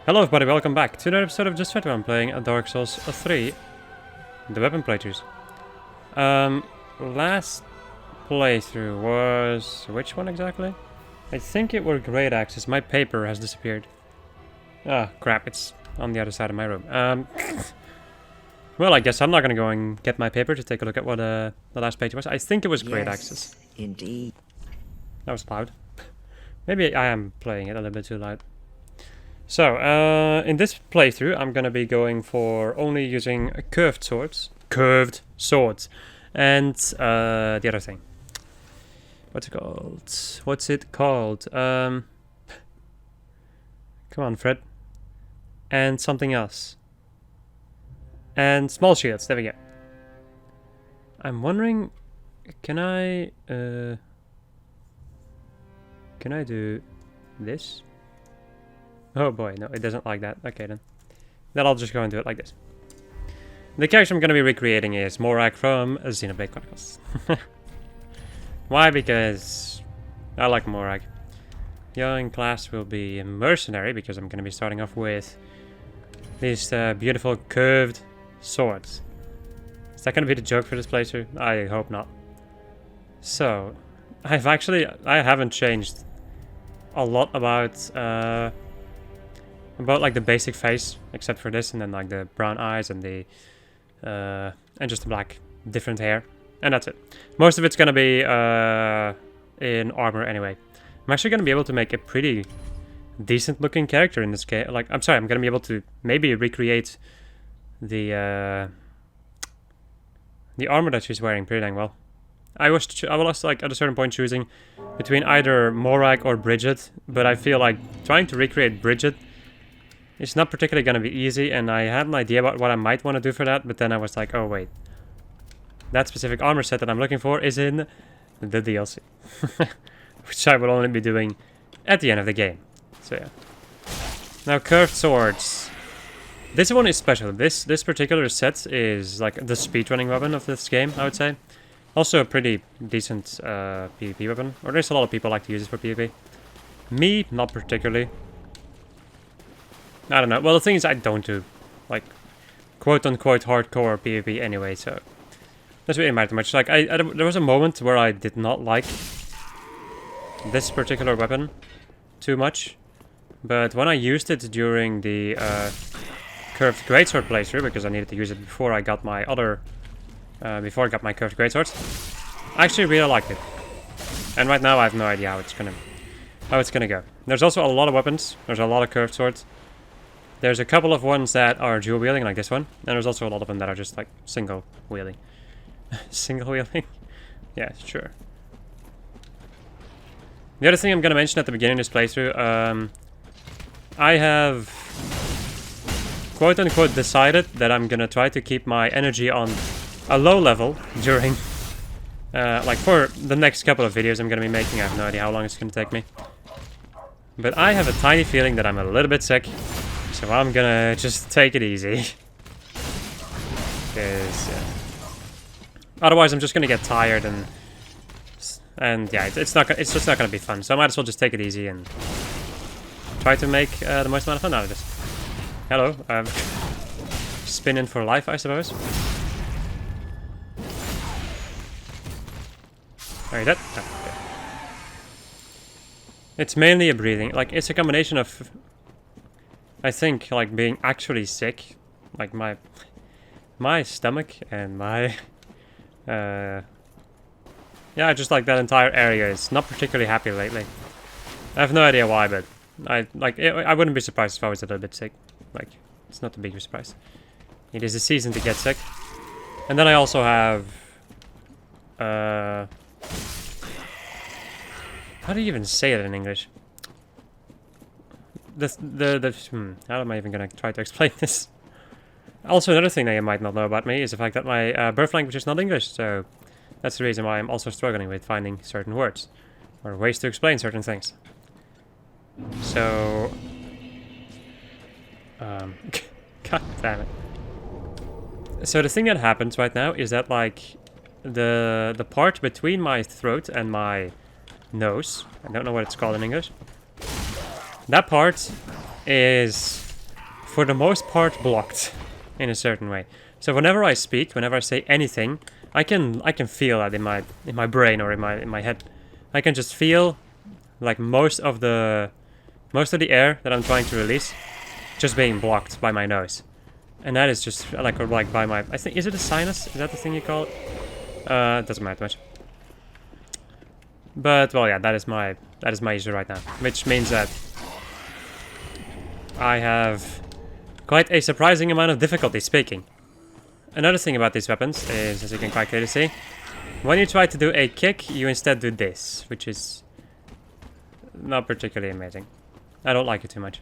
Hello everybody, welcome back to another episode of Just Chat where I'm playing Dark Souls 3, the weapon playthroughs. Last playthrough was... which one exactly? I think it were Great Axes. My paper has disappeared. Ah, crap, it's on the other side of my room. Well, I guess I'm not gonna go and get my paper to take a look at what the last page was. I think it was Great Axes. Indeed. That was loud. Maybe I am playing it a little bit too loud. So, in this playthrough, I'm gonna be going for only using curved swords, and the other thing. What's it called? Come on, Fred. And something else. And small shields. There we go. I'm wondering, can I do this? Oh boy, no, it doesn't like that. Okay then. Then I'll just go and do it like this. The character I'm going to be recreating is Morag from Xenoblade Chronicles. Why? Because I like Morag. Young class will be a mercenary because I'm going to be starting off with these beautiful curved swords. Is that going to be the joke for this playthrough? I hope not. So, I haven't changed a lot about like the basic face, except for this, and then like the brown eyes and the and just the black different hair, and that's it. Most of it's gonna be in armor anyway. I'm actually gonna be able to make a pretty decent looking character in this game. Like, I'm gonna be able to maybe recreate the armor that she's wearing pretty dang well. I was like at a certain point choosing between either Morag or Bridget, but I feel like trying to recreate Bridget, it's not particularly going to be easy, and I had an idea about what I might want to do for that, but then I was like, oh wait. That specific armor set that I'm looking for is in the DLC. Which I will only be doing at the end of the game. So yeah. Now, curved swords. This one is special. This particular set is like the speedrunning weapon of this game, I would say. Also a pretty decent PvP weapon. Or there's a lot of people like to use it for PvP. Me, not particularly. I don't know. Well, the thing is, I don't do, like, quote-unquote hardcore PvP anyway, so... doesn't really matter much. Like, there was a moment where I did not like this particular weapon too much. But when I used it during the curved greatsword playthrough, because I needed to use it before I got my other... before I got my curved greatswords, I actually really liked it. And right now I have no idea how it's gonna go. There's also a lot of weapons. There's a lot of curved swords. There's a couple of ones that are dual wielding, like this one, and there's also a lot of them that are just like single wielding. Single wielding? Yeah, sure. The other thing I'm gonna mention at the beginning of this playthrough, I have quote unquote decided that I'm gonna try to keep my energy on a low level during like for the next couple of videos I'm gonna be making. I have no idea how long it's gonna take me. But I have a tiny feeling that I'm a little bit sick. So I'm gonna just take it easy. Because otherwise I'm just gonna get tired and yeah, it's just not gonna be fun. So I might as well just take it easy and try to make the most amount of fun out of this. Hello, spinning for life, I suppose. Are you dead? No. Okay. It's mainly a breathing. Like, it's a combination of, I think, like, being actually sick. Like, my stomach and my... yeah, just like that entire area is not particularly happy lately. I have no idea why, but I wouldn't be surprised if I was a little bit sick. Like, it's not a big surprise. It is a season to get sick. And then I also have... how do you even say it in English? How am I even gonna try to explain this? Also, another thing that you might not know about me is the fact that my birth language is not English, so that's the reason why I'm also struggling with finding certain words or ways to explain certain things. So, god damn it. So the thing that happens right now is that like the part between my throat and my nose, I don't know what it's called in English. That part is for the most part, blocked in a certain way. So whenever I speak, whenever I say anything, I can feel that in my brain or in my head. I can just feel like most of the air that I'm trying to release just being blocked by my nose. And that is just like by my, I think, is it a sinus? Is that the thing you call it? It doesn't matter much. But well, yeah, that is my issue right now, which means that I have quite a surprising amount of difficulty speaking. Another thing about these weapons is, as you can quite clearly see, when you try to do a kick, you instead do this, which is not particularly amazing. I don't like it too much.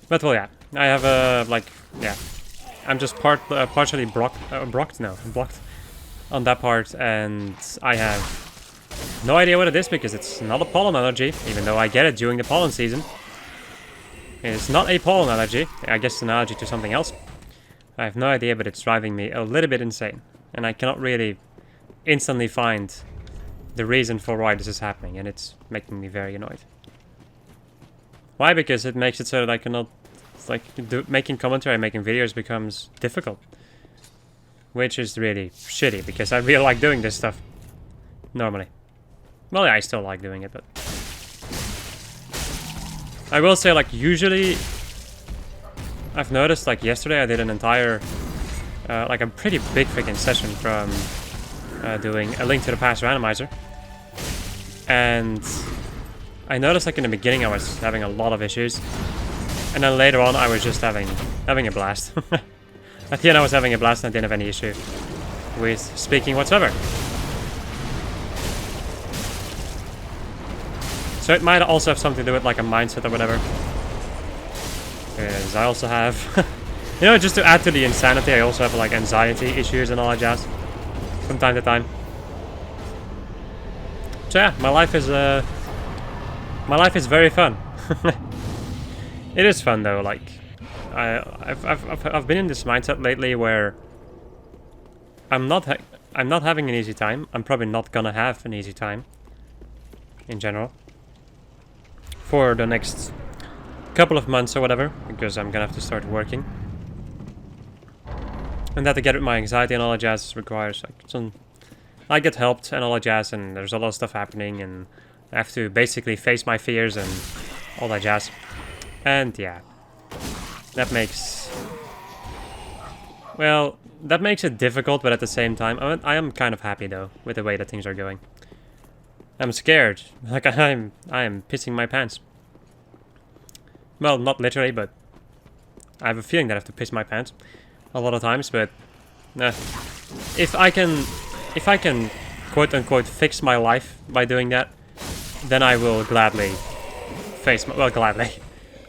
But well, yeah, I have I'm just partially blocked on that part, and I have no idea what it is because it's not a pollen allergy, even though I get it during the pollen season. It's not a pollen allergy. I guess it's an allergy to something else. I have no idea, but it's driving me a little bit insane, and I cannot really instantly find the reason for why this is happening, and it's making me very annoyed. Why? Because it makes it so that I cannot, making commentary, making videos becomes difficult. Which is really shitty, because I really like doing this stuff. Normally. Well, yeah, I still like doing it, but... I will say, like, usually... I've noticed, like, yesterday I did an entire... like, a pretty big freaking session from... doing A Link to the Past randomizer. And... I noticed, like, in the beginning I was having a lot of issues. And then later on I was just having a blast. At the end I was having a blast and I didn't have any issue with speaking whatsoever. So it might also have something to do with like a mindset or whatever. Because I also have... you know, just to add to the insanity, I also have like anxiety issues and all that jazz. From time to time. So yeah, my life is very fun. It is fun though, like... I've been in this mindset lately where I'm not having an easy time. I'm probably not gonna have an easy time in general for the next couple of months or whatever, because I'm gonna have to start working, and that to get rid of my anxiety and all that jazz requires like some. I get helped and all that jazz, and there's a lot of stuff happening, and I have to basically face my fears and all that jazz, and yeah. That makes it difficult, but at the same time, I am kind of happy though with the way that things are going. I'm scared, like I am pissing my pants. Well, not literally, but I have a feeling that I have to piss my pants a lot of times. But if I can quote unquote fix my life by doing that, then I will gladly face my gladly.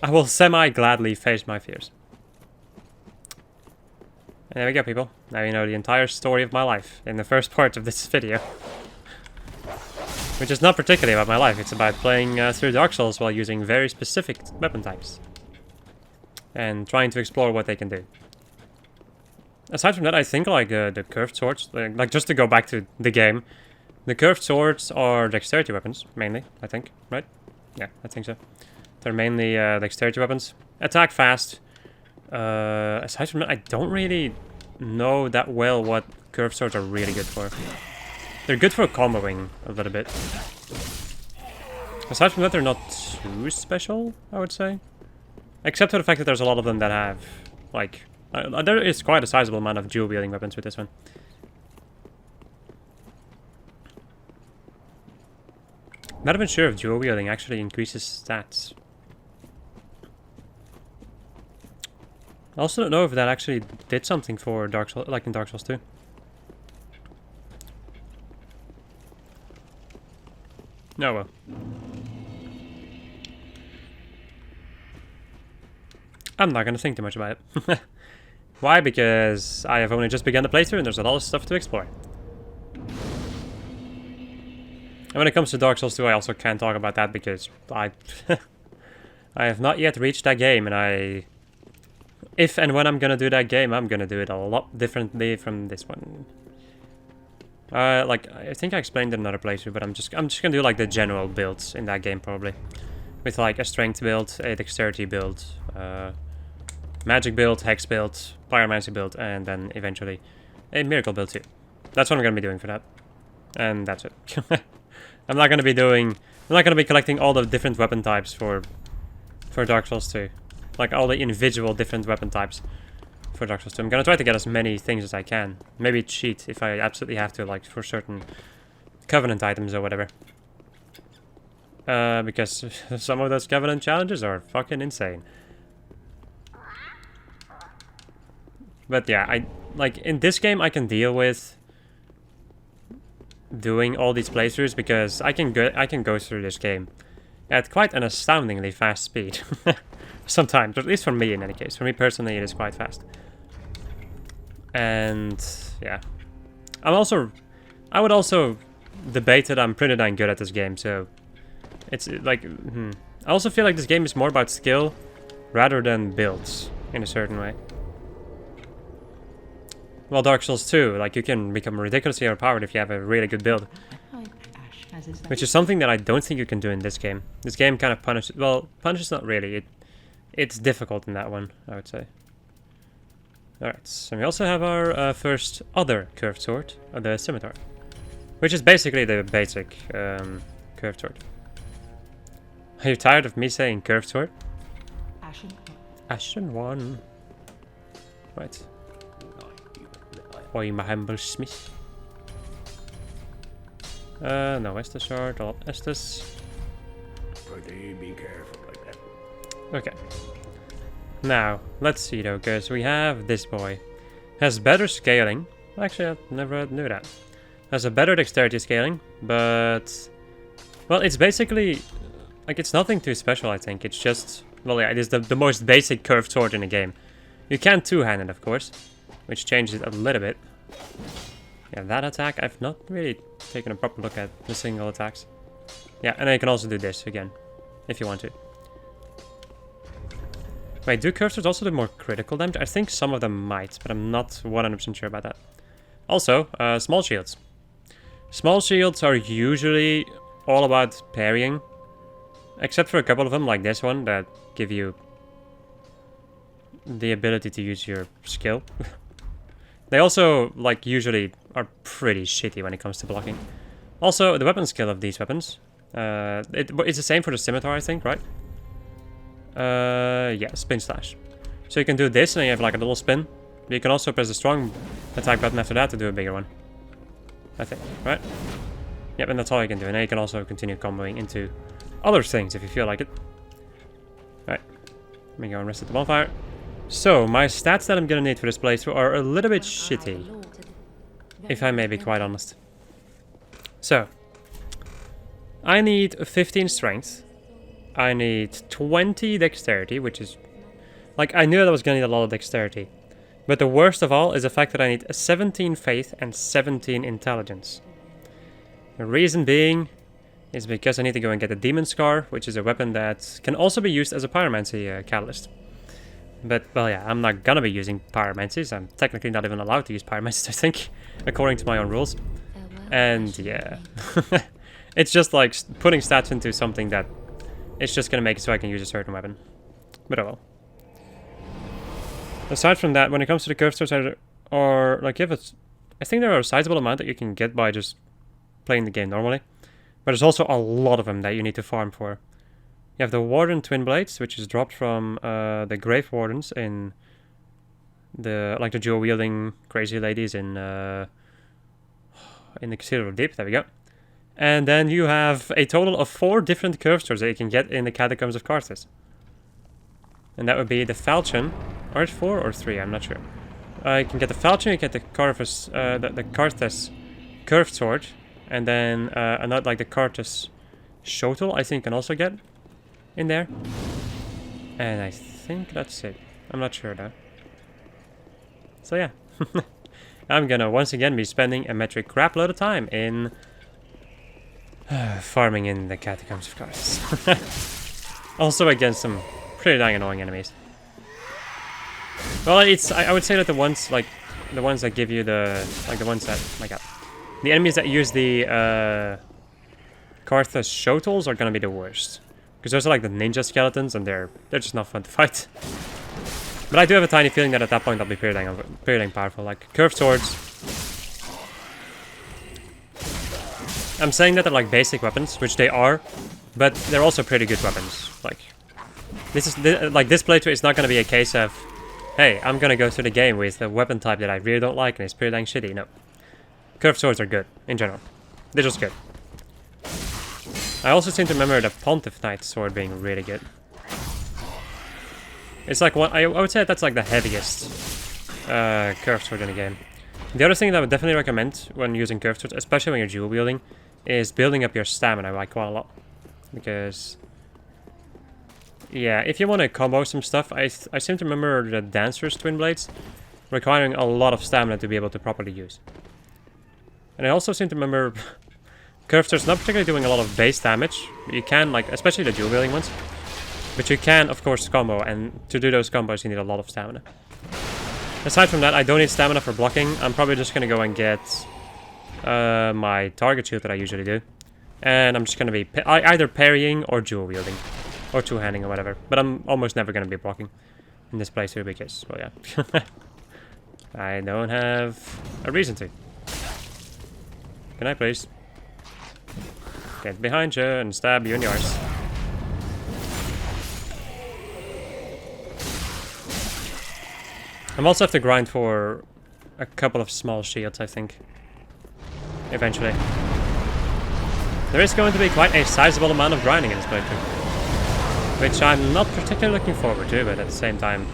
I will semi-gladly face my fears. And there we go, people. Now you know the entire story of my life in the first part of this video. Which is not particularly about my life, it's about playing through Dark Souls while using very specific weapon types. And trying to explore what they can do. Aside from that, I think like the curved swords, like just to go back to the game, the curved swords are dexterity weapons, mainly, I think, right? Yeah, I think so. They're mainly dexterity weapons. Attack fast. Aside from that, I don't really know that well what curved swords are really good for. They're good for comboing a little bit. Aside from that, they're not too special, I would say. Except for the fact that there's a lot of them that have, like... there is quite a sizable amount of dual-wielding weapons with this one. Not even sure if dual-wielding actually increases stats. I also don't know if that actually did something for Dark Souls, like in Dark Souls 2. No, well. I'm not gonna think too much about it. Why? Because I have only just begun the playthrough and there's a lot of stuff to explore. And when it comes to Dark Souls 2, I also can't talk about that because I have not yet reached that game, and if and when I'm gonna do that game, I'm gonna do it a lot differently from this one. Like I think I explained in another playthrough, but I'm just gonna do like the general builds in that game probably, with like a strength build, a dexterity build, magic build, hex build, pyromancy build, and then eventually a miracle build too. That's what I'm gonna be doing for that. And that's it. I'm not gonna be collecting all the different weapon types for Dark Souls 2. Like all the individual different weapon types for Dark Souls 2. I'm gonna try to get as many things as I can. Maybe cheat if I absolutely have to, like for certain Covenant items or whatever. Because some of those Covenant challenges are fucking insane. But yeah, like in this game I can deal with doing all these playthroughs because I can go through this game at quite an astoundingly fast speed. Sometimes, or at least for me in any case. For me personally, it is quite fast. And yeah, I would also debate that I'm pretty dang good at this game. So it's like, I also feel like this game is more about skill rather than builds in a certain way. Well, Dark Souls 2, like you can become ridiculously overpowered if you have a really good build. Which is something that I don't think you can do in this game. This game kind of punishes, well, punishes not really. It's difficult in that one, I would say. Alright, so we also have our first other curved sword, the scimitar. Which is basically the basic curved sword. Are you tired of me saying curved sword? Ashen one. Right. I'm a humble smith. No Estus shard, all Estus. Be careful like that. Okay. Now, let's see though, guys. We have this boy. Has better scaling. Actually, I never knew that. Has a better dexterity scaling, but... Well, it's basically... Like, it's nothing too special, I think. It's just... Well, yeah, it is the most basic curved sword in the game. You can two-hand it, of course, which changes it a little bit. Yeah, that attack, I've not really taken a proper look at the single attacks. Yeah, and then you can also do this again, if you want to. Wait, do curved swords also do more critical damage? I think some of them might, but I'm not 100% sure about that. Also, small shields. Small shields are usually all about parrying. Except for a couple of them, like this one, that give you the ability to use your skill. They also, like, usually are pretty shitty when it comes to blocking. Also, the weapon skill of these weapons. It's the same for the scimitar, I think, right? Yeah, spin slash. So you can do this and you have like a little spin. But you can also press the strong attack button after that to do a bigger one. I think, right? Yep, and that's all you can do. And then you can also continue comboing into other things if you feel like it. Alright, let me go and rest at the bonfire. So, my stats that I'm gonna need for this playthrough are a little bit shitty. If I may be quite honest. So, I need 15 strength. I need 20 dexterity, which is... Like, I knew that I was gonna need a lot of dexterity. But the worst of all is the fact that I need 17 faith and 17 intelligence. The reason being is because I need to go and get the Demon Scar, which is a weapon that can also be used as a pyromancy catalyst. But, well, yeah, I'm not gonna be using pyromancies. I'm technically not even allowed to use pyromancies, I think, according to my own rules. And, yeah. It's just like putting stats into something that it's just gonna make it so I can use a certain weapon. But oh well. Aside from that, when it comes to the curved swords, or like if it's... I think there are a sizable amount that you can get by just playing the game normally. But there's also a lot of them that you need to farm for. You have the Warden Twin Blades, which is dropped from the Grave Wardens in the dual wielding crazy ladies in the Cathedral of Deep. There we go. And then you have a total of 4 different curved swords that you can get in the Catacombs of Carthus. And that would be the Falchion. Are it 4 or 3? I'm not sure. You can get the Falchion, you get the Carthus, the Carthus curved sword, and then another like the Carthus Shotel, I think, can also get in there. And I think that's it. I'm not sure though. So yeah, I'm gonna once again be spending a metric crap load of time in farming in the Catacombs of Carthus. Also against some pretty dang annoying enemies. Well, I would say that the ones that give you the the enemies that use the Carthus Shotels are gonna be the worst. Because those are like the ninja skeletons, and they're just not fun to fight. But I do have a tiny feeling that at that point I'll be pretty dang powerful. Like, curved swords. I'm saying that they're like basic weapons, which they are, but they're also pretty good weapons. Like, this playthrough is not going to be a case of, hey, I'm going to go through the game with a weapon type that I really don't like and it's pretty dang shitty. No. Curved swords are good, in general. They're just good. I also seem to remember the Pontiff Knight sword being really good. It's like one, I would say that's like the heaviest curved sword in the game. The other thing that I would definitely recommend when using curved swords, especially when you're dual wielding, is building up your stamina like quite a lot. Because, yeah, if you want to combo some stuff, I seem to remember the Dancer's Twin Blades requiring a lot of stamina to be able to properly use. And I also seem to remember curved swords not particularly doing a lot of base damage. You can, like, especially the dual wielding ones. But you can, of course, combo, and to do those combos you need a lot of stamina. Aside from that, I don't need stamina for blocking. I'm probably just going to go and get my target shield that I usually do. And I'm just going to be either parrying or dual wielding. Or two-handing or whatever. But I'm almost never going to be blocking in this playthrough because, well, yeah. I don't have a reason to. Can I please get behind you and stab you in the arse? I'm also have to grind for a couple of small shields, I think. Eventually. There is going to be quite a sizable amount of grinding in this playthrough. Which I'm not particularly looking forward to, but at the same time...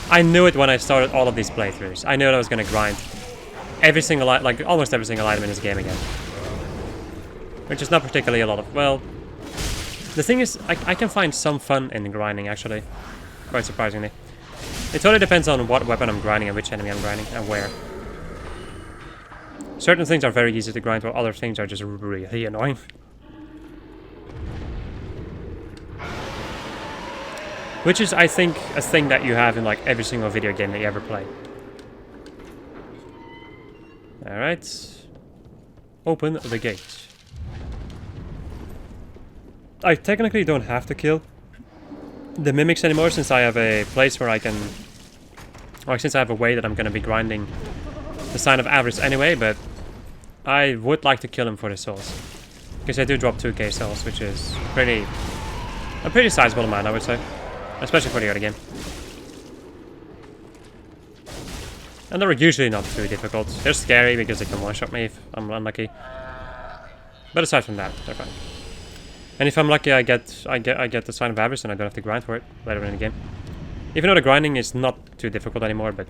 I knew it when I started all of these playthroughs. I knew that I was going to grind every single, like almost every single item in this game again. Which is not particularly a lot of, well... The thing is, I can find some fun in grinding, actually. Quite surprisingly. It totally depends on what weapon I'm grinding and which enemy I'm grinding and where. Certain things are very easy to grind, while other things are just really annoying. Which is, I think, a thing that you have in like every single video game that you ever play. Alright. Open the gate. I technically don't have to kill the mimics anymore since I have a place where I can... Or since I have a way that I'm going to be grinding the Sign of Avarice anyway, but I would like to kill him for the souls. Because I do drop 2k souls, which is a pretty sizable amount, I would say. Especially for the other game. And they're usually not too difficult. They're scary because they can one-shot me if I'm unlucky. But aside from that, they're fine. And if I'm lucky, I get the Sign of Avarice and I don't have to grind for it later in the game. Even though the grinding is not too difficult anymore, but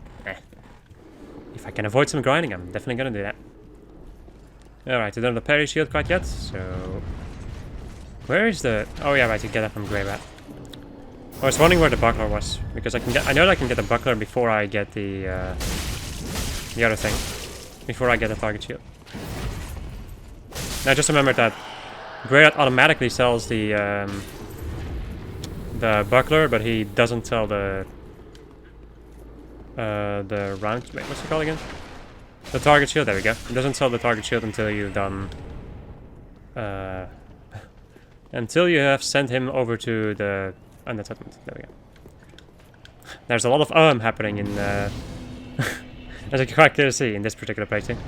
if I can avoid some grinding, I'm definitely gonna do that. Alright, I don't have the parry shield quite yet, so... Where is the... Oh yeah, right, you get that from Greyrat. I was wondering where the buckler was, because I know that I can get the buckler before I get the other thing. Before I get the target shield. Now just remember that Greyrat automatically sells the buckler, but he doesn't sell the round... Wait, what's it called again? The target shield, there we go. He doesn't sell the target shield until you've done... until you have sent him over to the Undersettlement. There we go. There's a lot of happening in... as you can quite clearly see in this particular playthrough.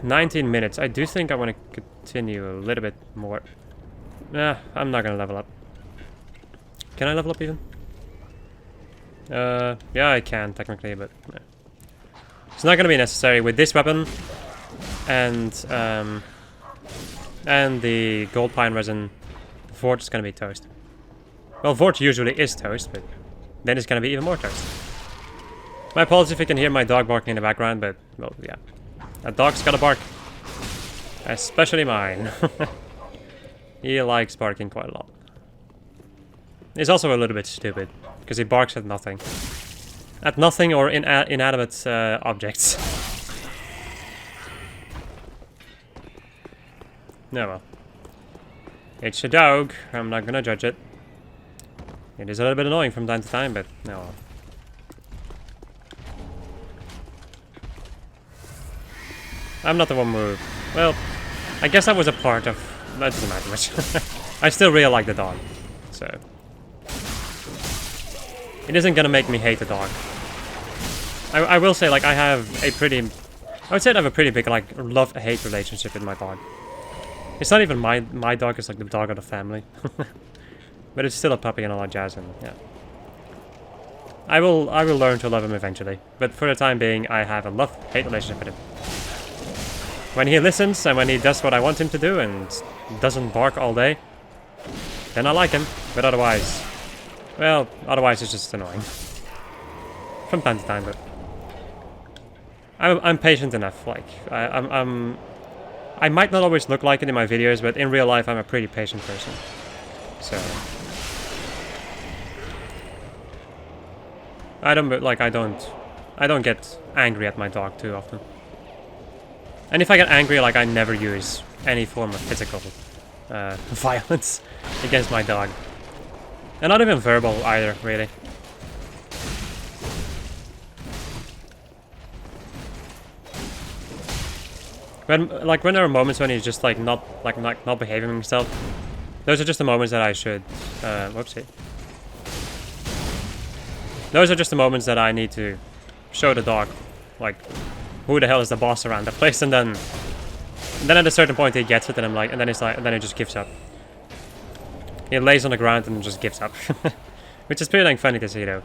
19 minutes. I do think I want to continue a little bit more. Nah, I'm not gonna level up. Can I level up even? Yeah, I can technically, but it's not gonna be necessary with this weapon and the gold pine resin. Vort is gonna be toast. Well, Vort usually is toast, but then it's gonna be even more toast. My apologies if you can hear my dog barking in the background, but well, yeah. That dog's gotta bark. Especially mine. He likes barking quite a lot. He's also a little bit stupid, because he barks at nothing. At nothing or inanimate objects. No, well. It's a dog. I'm not gonna judge it. It is a little bit annoying from time to time, but no. Well. I'm not the one who... Well, I guess that was a part of... That doesn't matter much. I still really like the dog. So... It isn't gonna make me hate the dog. I will say, like, I have a pretty... I would say I have a pretty big, like, love-hate relationship with my dog. It's not even my dog, it's like the dog of the family. But it's still a puppy and all that jazz, and yeah. I will learn to love him eventually. But for the time being, I have a love-hate relationship with him. When he listens, and when he does what I want him to do, and doesn't bark all day, then I like him. But otherwise... Well, otherwise it's just annoying. From time to time, but... I'm patient enough, like... I might not always look like it in my videos, but in real life I'm a pretty patient person. So... I don't get angry at my dog too often. And if I get angry, like, I never use any form of physical violence against my dog. And not even verbal either, really. When there are moments when he's just like not behaving himself, those are just the moments that I should whoopsie. Those are just the moments that I need to show the dog, like, who the hell is the boss around the place, and then at a certain point he gets it, and I'm like, and then he just gives up. He lays on the ground and just gives up, which is pretty like funny to see though.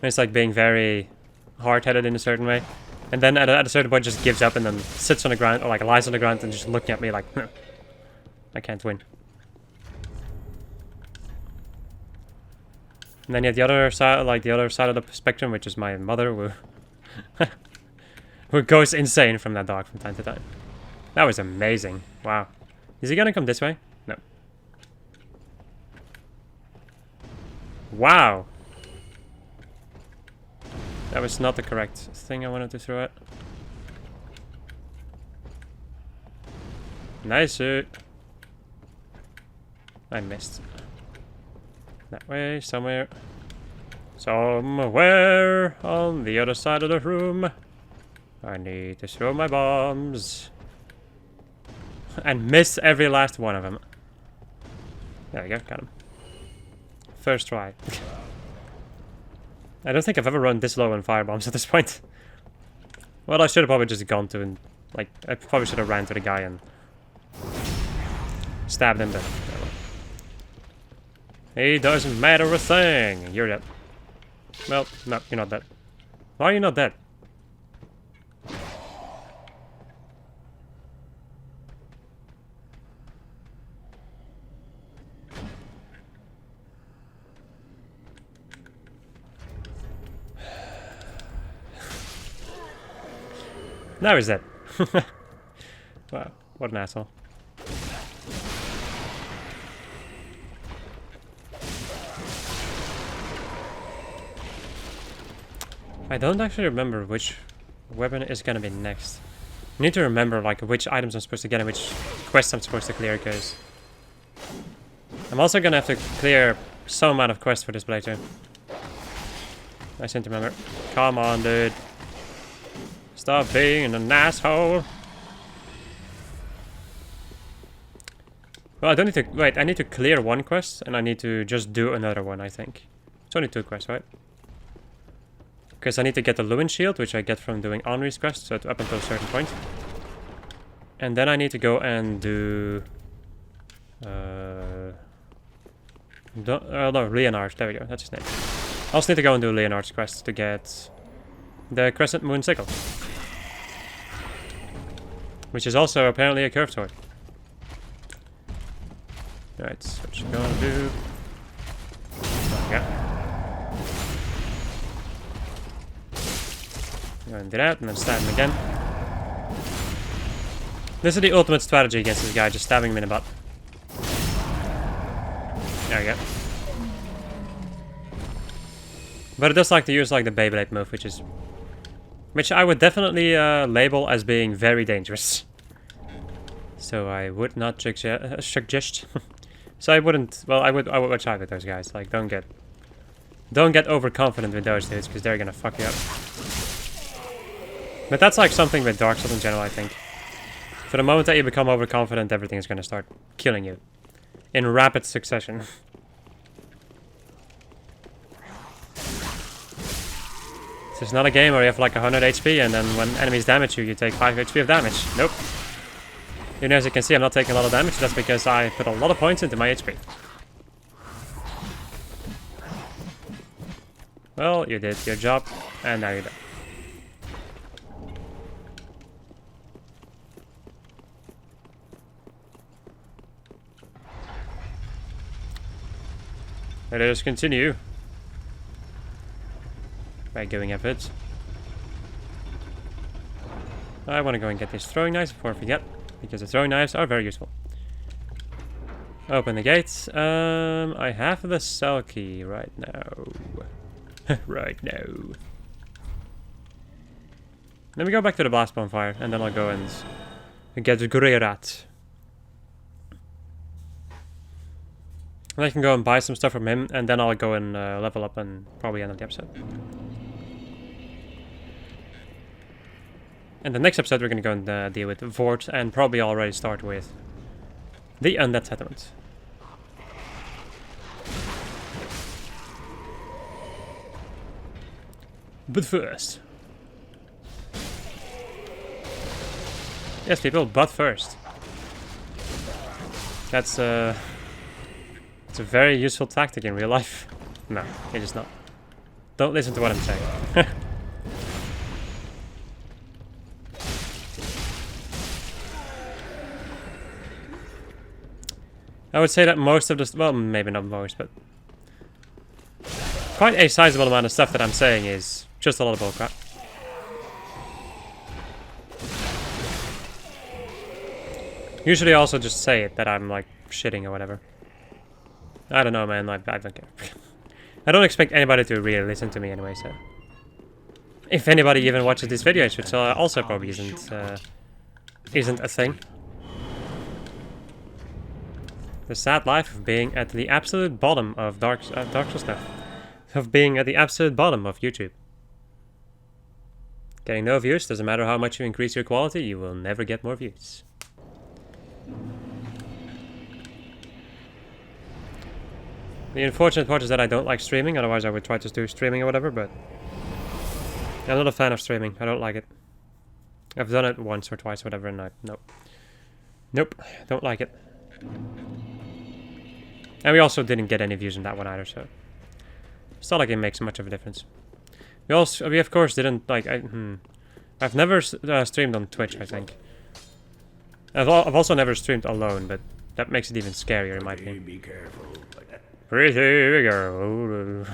It's like being very hard-headed in a certain way, and then at a certain point just gives up and then sits on the ground or like lies on the ground and just looking at me like, I can't win. And then you have the other side, like the other side of the spectrum, which is my mother, who goes insane from that dog from time to time. That was amazing. Wow. Is he gonna come this way? No. Wow. That was not the correct thing I wanted to throw at. Nice. I missed. That way, somewhere. Somewhere on the other side of the room. I need to throw my bombs. And miss every last one of them. There we go, got him. First try. I don't think I've ever run this low on firebombs at this point. Well, I should have probably just gone to and, like, I probably should have ran to the guy and stabbed him, but he doesn't matter a thing. You're dead. Well, no, you're not dead. Why are you not dead? Now he's dead. Wow, what an asshole. I don't actually remember which weapon is gonna be next. I need to remember like which items I'm supposed to get and which quests I'm supposed to clear, because I'm also gonna have to clear some amount of quests for this playthrough. I seem to remember. Come on, dude. Stop being an asshole. Well, I don't need to... Wait, I need to clear one quest, and I need to just do another one, I think. It's only 2 quests, right? Because I need to get the Lewin shield, which I get from doing Henri's quest, so up until a certain point. And then I need to go and do... no, Leonard, there we go, that's his name. I also need to go and do Leonard's quest to get the Crescent Moon Sickle. Which is also apparently a curved sword. Alright, so what you gonna do? Yeah. Go and do that, and then stab him again. This is the ultimate strategy against this guy, just stabbing him in the butt. There we go. But it does like to use like the Beyblade move, which I would definitely label as being very dangerous. So I would not suggest. So I wouldn't. Well, I would watch out with those guys. Like, don't get overconfident with those dudes, because they're gonna fuck you up. But that's like something with Dark Souls in general, I think. For the moment that you become overconfident, everything is going to start killing you. In rapid succession. This is not a game where you have like 100 HP and then when enemies damage you, you take 5 HP of damage. Nope. Even as you can see, I'm not taking a lot of damage. That's because I put a lot of points into my HP. Well, you did your job, and now you're done. Let us continue by going up it. I want to go and get these throwing knives before I forget, because the throwing knives are very useful. Open the gates. I have the cell key right now. Right now. Let me go back to the blast bonfire, and then I'll go and get Greirat. And I can go and buy some stuff from him, and then I'll go and level up and probably end of the episode. And the next episode we're going to go and deal with Vort, and probably already start with the Undead Settlement. But first... Yes, people, but first. That's it's a very useful tactic in real life. No, it is not. Don't listen to what I'm saying. I would say that most of the... well, maybe not most, but... quite a sizable amount of stuff that I'm saying is just a lot of bullcrap. Usually I also just say it, that I'm like shitting or whatever. I don't know, man, I don't care. I don't expect anybody to really listen to me anyway, so... if anybody even watches these videos, which also probably isn't a thing. The sad life of being at the absolute bottom of Dark Souls stuff. Of being at the absolute bottom of YouTube. Getting no views, doesn't matter how much you increase your quality, you will never get more views. The unfortunate part is that I don't like streaming, otherwise I would try to do streaming or whatever, but... I'm not a fan of streaming, I don't like it. I've done it once or twice or whatever, and nope. Nope, don't like it. And we also didn't get any views on that one either, so... it's not like it makes much of a difference. We of course didn't, like, I've never streamed on Twitch, I think. I've also never streamed alone, but that makes it even scarier in my opinion. Be careful. Like that. Pretty girl.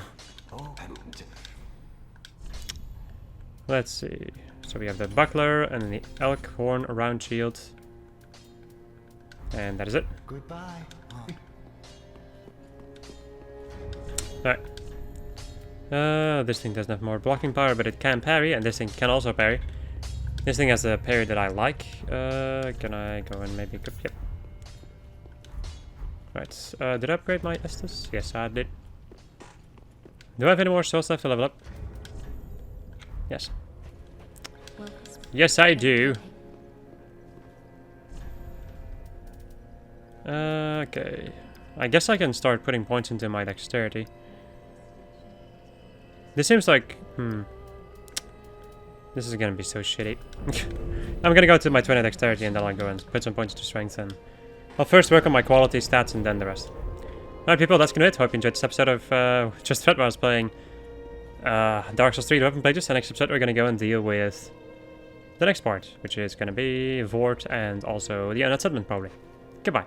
Let's see. So we have the buckler and then the elk horn round shield. And that is it. Goodbye. Alright. This thing doesn't have more blocking power, but it can parry, and this thing can also parry. This thing has a parry that I like. Can I go and maybe... yep. Right, did I upgrade my Estus? Yes, I did. Do I have any more souls left to level up? Yes. Yes, I do. Okay. I guess I can start putting points into my dexterity. This seems like... this is gonna be so shitty. I'm gonna go to my 20 dexterity and then I'll go and put some points to strength and... I'll first work on my quality stats and then the rest. Alright people, that's gonna be it. Hope you enjoyed this episode of Just Fed while I was playing Dark Souls 3 Weapon Pages. The next episode we're gonna go and deal with the next part, which is gonna be Vort and also the Undead Settlement probably. Goodbye.